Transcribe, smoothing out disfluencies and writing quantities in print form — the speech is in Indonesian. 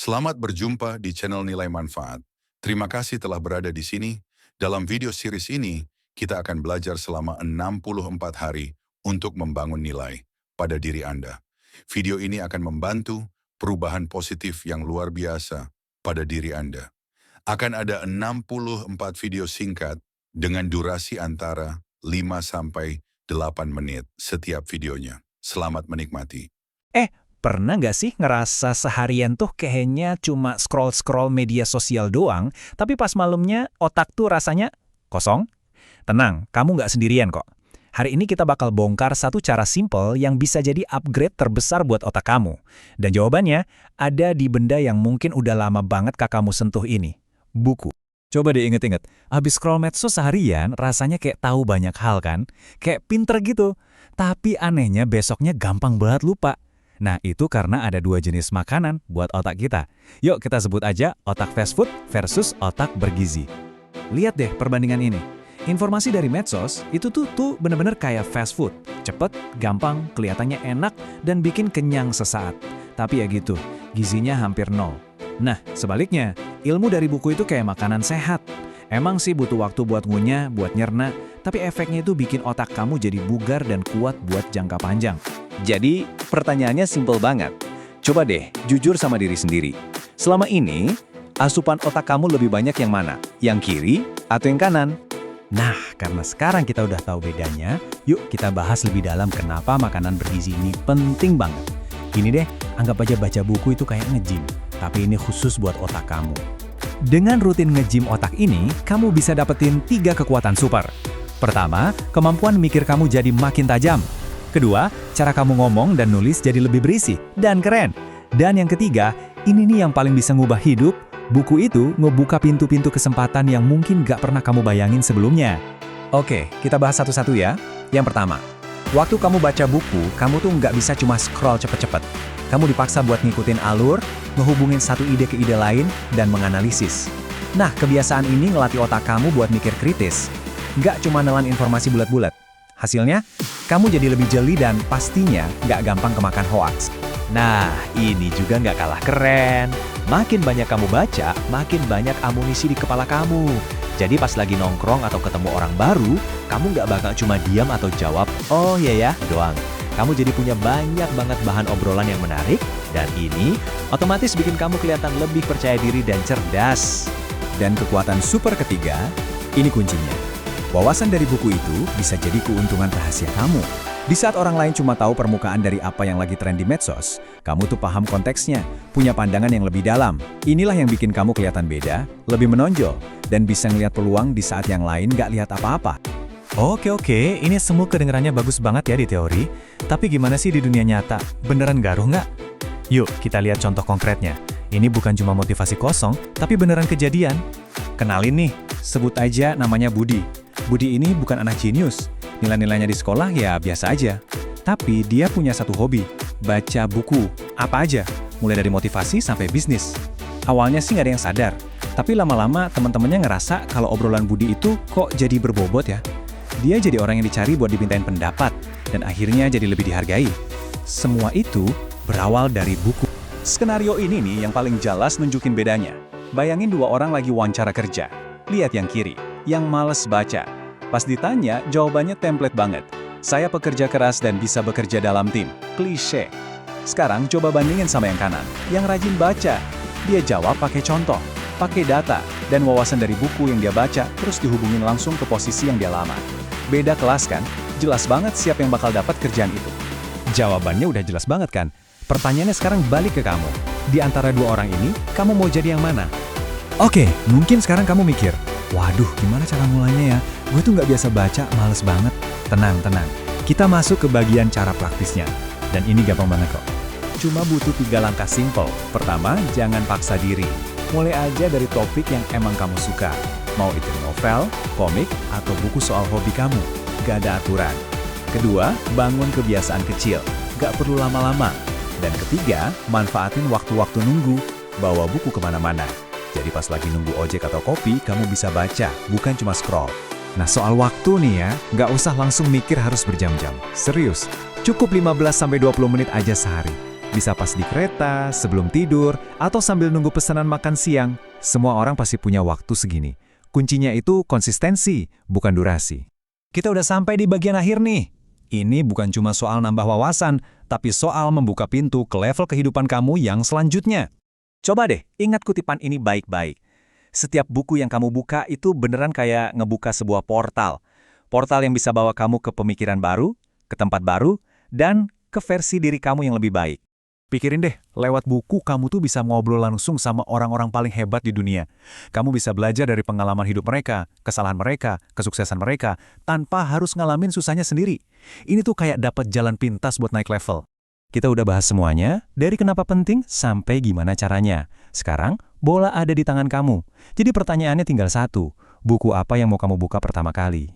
Selamat berjumpa di channel Nilai Manfaat. Terima kasih telah berada di sini. Dalam video series ini, kita akan belajar selama 64 hari untuk membangun nilai pada diri Anda. Video ini akan membantu perubahan positif yang luar biasa pada diri Anda. Akan ada 64 video singkat dengan durasi antara 5-8 menit setiap videonya. Selamat menikmati. Pernah nggak sih ngerasa seharian tuh kayaknya cuma scroll-scroll media sosial doang, tapi pas malamnya otak tuh rasanya kosong? Tenang, kamu nggak sendirian kok. Hari ini kita bakal bongkar satu cara simple yang bisa jadi upgrade terbesar buat otak kamu. Dan jawabannya ada di benda yang mungkin udah lama banget kamu sentuh ini. Buku. Coba deh inget-inget, habis scroll medsos seharian rasanya kayak tahu banyak hal kan? Kayak pinter gitu. Tapi anehnya besoknya gampang banget lupa. Nah, itu karena ada dua jenis makanan buat otak kita. Yuk kita sebut aja otak fast food versus otak bergizi. Lihat deh perbandingan ini. Informasi dari medsos itu tuh bener-bener kayak fast food. Cepet, gampang, kelihatannya enak, dan bikin kenyang sesaat. Tapi ya gitu, gizinya hampir nol. Nah, sebaliknya, ilmu dari buku itu kayak makanan sehat. Emang sih butuh waktu buat ngunyah, buat nyerna, tapi efeknya itu bikin otak kamu jadi bugar dan kuat buat jangka panjang. Jadi, pertanyaannya simpel banget. Coba deh, jujur sama diri sendiri. Selama ini, asupan otak kamu lebih banyak yang mana? Yang kiri atau yang kanan? Nah, karena sekarang kita udah tahu bedanya, yuk kita bahas lebih dalam kenapa makanan bergizi ini penting banget. Ini deh, anggap aja baca buku itu kayak nge-gym, tapi ini khusus buat otak kamu. Dengan rutin nge-gym otak ini, kamu bisa dapetin 3 kekuatan super. Pertama, kemampuan mikir kamu jadi makin tajam. Kedua, cara kamu ngomong dan nulis jadi lebih berisi dan keren. Dan yang ketiga, ini nih yang paling bisa ngubah hidup. Buku itu ngebuka pintu-pintu kesempatan yang mungkin gak pernah kamu bayangin sebelumnya. Oke, kita bahas satu-satu ya. Yang pertama, waktu kamu baca buku, kamu tuh nggak bisa cuma scroll cepet-cepet. Kamu dipaksa buat ngikutin alur, ngehubungin satu ide ke ide lain, dan menganalisis. Nah, kebiasaan ini ngelatih otak kamu buat mikir kritis. Nggak cuma nelan informasi bulat-bulat. Hasilnya, kamu jadi lebih jeli dan pastinya nggak gampang kemakan hoaks. Nah, ini juga nggak kalah keren. Makin banyak kamu baca, makin banyak amunisi di kepala kamu. Jadi pas lagi nongkrong atau ketemu orang baru, kamu nggak bakal cuma diam atau jawab, oh iya ya, doang. Kamu jadi punya banyak banget bahan obrolan yang menarik, dan ini otomatis bikin kamu kelihatan lebih percaya diri dan cerdas. Dan kekuatan super ketiga, ini kuncinya. Wawasan dari buku itu bisa jadi keuntungan rahasia kamu. Di saat orang lain cuma tahu permukaan dari apa yang lagi tren di medsos, kamu tuh paham konteksnya, punya pandangan yang lebih dalam. Inilah yang bikin kamu kelihatan beda, lebih menonjol, dan bisa ngelihat peluang di saat yang lain nggak lihat apa-apa. Oke, ini semua kedengarannya bagus banget ya di teori. Tapi gimana sih di dunia nyata? Beneran garuh nggak? Yuk, kita lihat contoh konkretnya. Ini bukan cuma motivasi kosong, tapi beneran kejadian. Kenalin nih, sebut aja namanya Budi. Budi ini bukan anak jenius. Nilai-nilainya di sekolah ya biasa aja. Tapi dia punya satu hobi, baca buku. Apa aja, mulai dari motivasi sampai bisnis. Awalnya sih nggak ada yang sadar. Tapi lama-lama teman-temannya ngerasa kalau obrolan Budi itu kok jadi berbobot ya. Dia jadi orang yang dicari buat dipintain pendapat, dan akhirnya jadi lebih dihargai. Semua itu berawal dari buku. Skenario ini nih yang paling jelas nunjukin bedanya. Bayangin dua orang lagi wawancara kerja. Lihat yang kiri, yang males baca. Pas ditanya, jawabannya template banget. Saya pekerja keras dan bisa bekerja dalam tim. Klise. Sekarang coba bandingin sama yang kanan, yang rajin baca. Dia jawab pakai contoh, pakai data, dan wawasan dari buku yang dia baca, terus dihubungin langsung ke posisi yang dia lamar. Beda kelas kan? Jelas banget siapa yang bakal dapat kerjaan itu. Jawabannya udah jelas banget kan? Pertanyaannya sekarang balik ke kamu. Di antara dua orang ini, kamu mau jadi yang mana? Oke, mungkin sekarang kamu mikir, waduh, gimana cara mulainya ya? Gue tuh nggak biasa baca, males banget. Tenang. Kita masuk ke bagian cara praktisnya. Dan ini gampang banget kok. Cuma butuh 3 langkah simple. Pertama, jangan paksa diri. Mulai aja dari topik yang emang kamu suka. Mau itu novel, komik, atau buku soal hobi kamu. Gak ada aturan. Kedua, bangun kebiasaan kecil. Gak perlu lama-lama. Dan ketiga, manfaatin waktu-waktu nunggu. Bawa buku kemana-mana. Jadi pas lagi nunggu ojek atau kopi, kamu bisa baca, bukan cuma scroll. Nah soal waktu nih ya, nggak usah langsung mikir harus berjam-jam. Serius, cukup 15-20 menit aja sehari. Bisa pas di kereta, sebelum tidur, atau sambil nunggu pesanan makan siang. Semua orang pasti punya waktu segini. Kuncinya itu konsistensi, bukan durasi. Kita udah sampai di bagian akhir nih. Ini bukan cuma soal nambah wawasan, tapi soal membuka pintu ke level kehidupan kamu yang selanjutnya. Coba deh, ingat kutipan ini baik-baik. Setiap buku yang kamu buka itu beneran kayak ngebuka sebuah portal. Portal yang bisa bawa kamu ke pemikiran baru, ke tempat baru, dan ke versi diri kamu yang lebih baik. Pikirin deh, lewat buku kamu tuh bisa ngobrol langsung sama orang-orang paling hebat di dunia. Kamu bisa belajar dari pengalaman hidup mereka, kesalahan mereka, kesuksesan mereka, tanpa harus ngalamin susahnya sendiri. Ini tuh kayak dapat jalan pintas buat naik level. Kita udah bahas semuanya, dari kenapa penting sampai gimana caranya. Sekarang, bola ada di tangan kamu. Jadi pertanyaannya tinggal satu, buku apa yang mau kamu buka pertama kali?